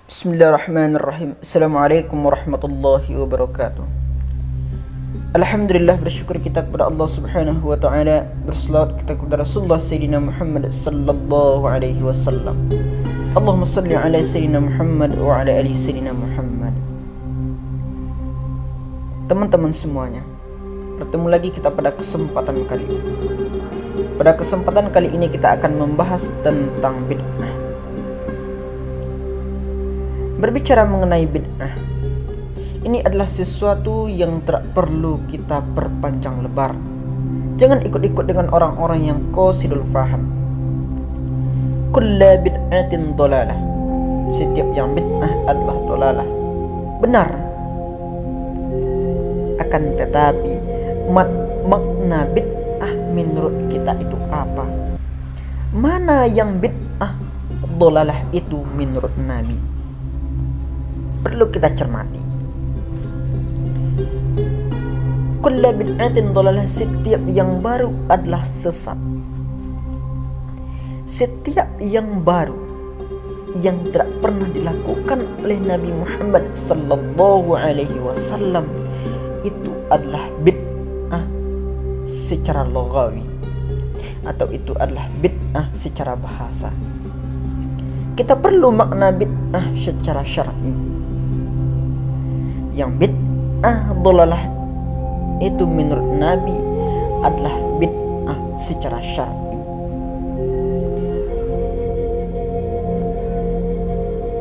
Bismillahirrahmanirrahim. Assalamualaikum warahmatullahi wabarakatuh. Alhamdulillah, bersyukur kita kepada Allah Subhanahu wa taala, berselawat kita kepada Rasulullah Sayyidina Muhammad sallallahu alaihi wasallam. Allahumma salli ala Sayyidina Muhammad wa ala ali Sayyidina Muhammad. Teman-teman semuanya, bertemu lagi kita pada kesempatan kali ini. Pada kesempatan kali ini kita akan membahas tentang bid'ah. Berbicara mengenai bid'ah, ini adalah sesuatu yang tak perlu kita perpanjang lebar. Jangan ikut-ikut dengan orang-orang yang qasidul faham. Kullu bid'atin dhalalah. Setiap yang bid'ah adalah dhalalah. Benar. Akan tetapi makna bid'ah menurut kita itu apa? Mana yang bid'ah dhalalah itu menurut Nabi? Perlu kita cermati. Kullu bid'atin dhalalah, setiap yang baru adalah sesat. Setiap yang baru yang tidak pernah dilakukan oleh Nabi Muhammad sallallahu alaihi wasallam itu adalah bid'ah secara lughawi, atau itu adalah bid'ah secara bahasa. Kita perlu makna bid'ah secara syar'i. Yang bid'ah dhalalah itu menurut Nabi adalah bid'ah secara syar'i.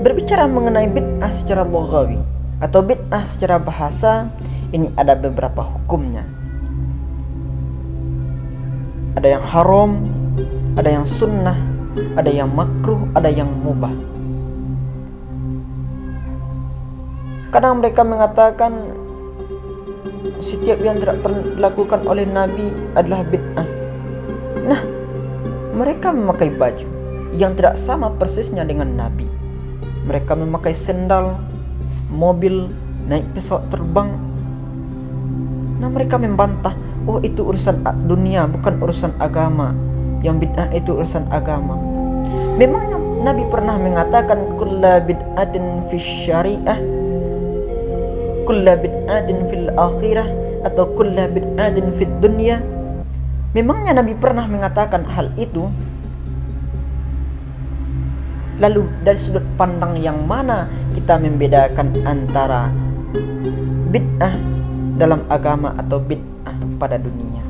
Berbicara mengenai bid'ah secara lughawi atau bid'ah secara bahasa, ini ada beberapa hukumnya. Ada yang haram, ada yang sunnah, ada yang makruh, ada yang mubah. Kadang mereka mengatakan setiap yang tidak pernah dilakukan oleh Nabi adalah bid'ah. Nah, mereka memakai baju yang tidak sama persisnya dengan Nabi. Mereka memakai sendal, mobil, naik pesawat terbang. Nah, mereka membantah, oh itu urusan dunia, bukan urusan agama. Yang bid'ah itu urusan agama. Memangnya Nabi pernah mengatakan kullu bid'atin fi syariah, kullu bid'atin fil akhirah, atau kullu bid'atin fid dunya? Memangnya Nabi pernah mengatakan hal itu? Lalu dari sudut pandang yang mana kita membedakan antara bid'ah dalam agama atau bid'ah pada dunia?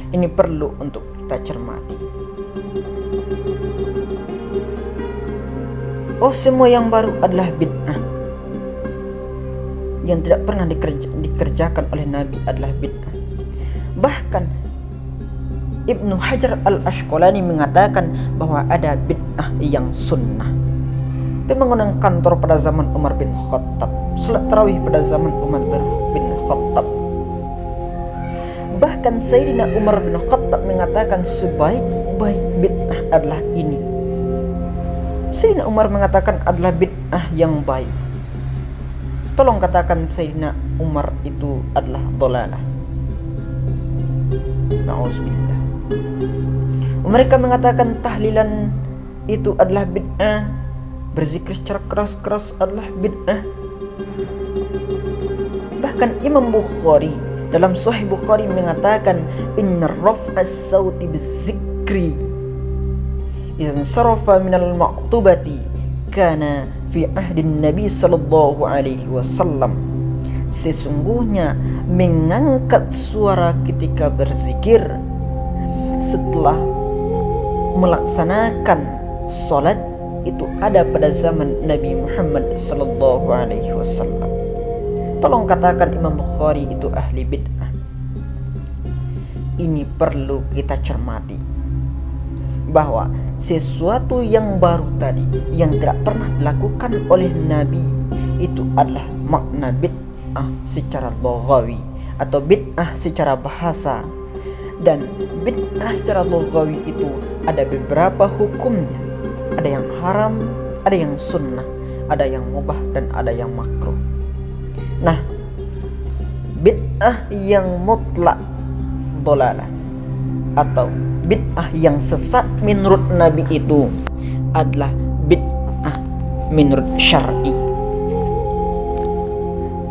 Ini perlu untuk kita cermati. Oh, semua yang baru adalah bid'ah. Yang tidak pernah dikerjakan oleh Nabi adalah bid'ah. Bahkan Ibnu Hajar al-Asqalani mengatakan bahwa ada bid'ah yang sunnah. Pembangunan kantor pada zaman Umar bin Khattab, salat tarawih pada zaman Umar bin Khattab. Bahkan Sayyidina Umar bin Khattab mengatakan sebaik-baik bid'ah adalah ini. Sayyidina Umar mengatakan adalah bid'ah yang baik. Tolong katakan Sayyidina Umar itu adalah dhalalah. Na'udzubillah. Mereka mengatakan tahlilan itu adalah bid'ah, berzikir secara keras-keras adalah bid'ah. Bahkan Imam Bukhari dalam Sahih Bukhari mengatakan inna raf'as sauti bizikri idzan sarafa minal ma'tubati kana fi ahdin Nabi sallallahu alaihi wasallam. Sesungguhnya mengangkat suara ketika berzikir setelah melaksanakan salat itu ada pada zaman Nabi Muhammad sallallahu alaihi wasallam. Tolong katakan Imam Bukhari itu ahli bid'ah. Ini perlu kita cermati, bahwa sesuatu yang baru tadi yang tidak pernah dilakukan oleh Nabi itu adalah makna bid'ah secara lughawi atau bid'ah secara bahasa. Dan bid'ah secara lughawi itu ada beberapa hukumnya. Ada yang haram, ada yang sunnah, ada yang mubah, dan ada yang makruh. Nah, bid'ah yang mutlak dhalalah atau bid'ah yang sesat menurut Nabi itu adalah bid'ah menurut syar'i.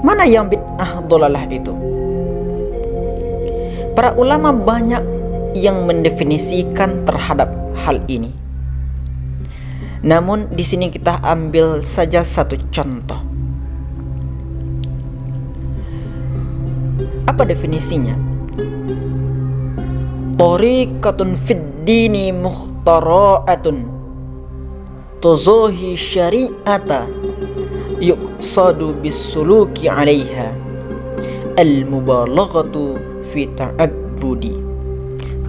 Mana yang bid'ah dolalah itu? Para ulama banyak yang mendefinisikan terhadap hal ini. Namun di sini kita ambil saja satu contoh. Apa definisinya? Tariqatun fid dini mukhtara'atun tuzahi syari'ata yuqsadu bisuluki 'alaiha al-mubalaghatu fi ta'abbudi.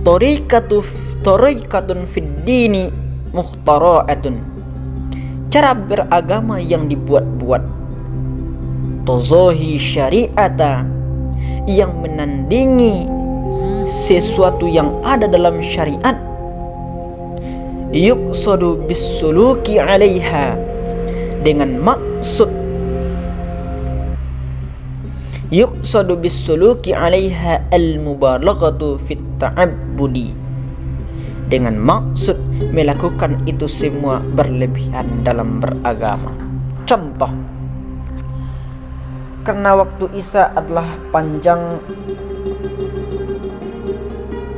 Tariqatun fid dini mukhtara'atun, cara beragama yang dibuat-buat. Tuzahi syari'ata, yang menandingi sesuatu yang ada dalam syariat. Yuqsadu bisuluki 'alaiha, dengan maksud yuqsadu bisuluki 'alaiha al-mubalaghatu fit ta'abbudi, dengan maksud melakukan itu semua berlebihan dalam beragama. Contoh, karena waktu Isya adalah panjang,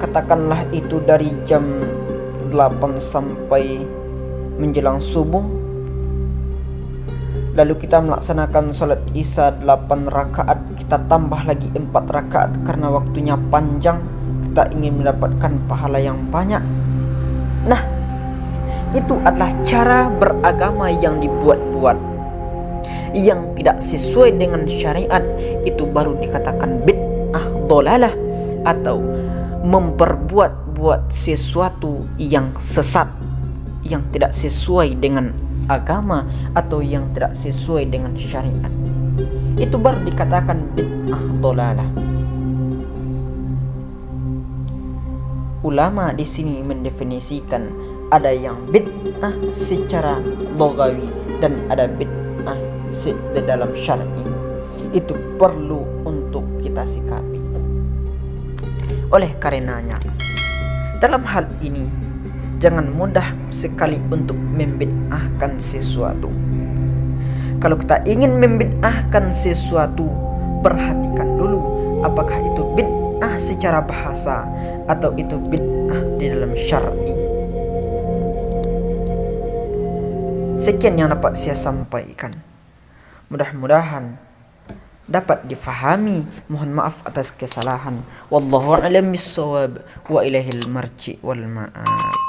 katakanlah itu dari jam 8 sampai menjelang subuh, lalu kita melaksanakan salat Isya 8 rakaat, kita tambah lagi 4 rakaat karena waktunya panjang, kita ingin mendapatkan pahala yang banyak. Nah, itu adalah cara beragama yang dibuat-buat, yang tidak sesuai dengan syariat. Itu baru dikatakan bid'ah dolalah, atau memperbuat-buat sesuatu yang sesat, yang tidak sesuai dengan agama atau yang tidak sesuai dengan syariat. Itu baru dikatakan bid'ah dolalah. Ulama di sini mendefinisikan ada yang bid'ah secara logawi dan ada bid'ah di dalam syar'i. Itu perlu untuk kita sikapi. Oleh karenanya, dalam hal ini jangan mudah sekali untuk membid'ahkan sesuatu. Kalau kita ingin membid'ahkan sesuatu, perhatikan dulu apakah itu bid'ah secara bahasa atau itu bid'ah di dalam syar'i. Sekian yang dapat saya sampaikan. Mudah-mudahan dapat difahami. Mohon maaf atas kesalahan. Wallahu a'lam bissawab wa ilaihil marji wal ma'ab.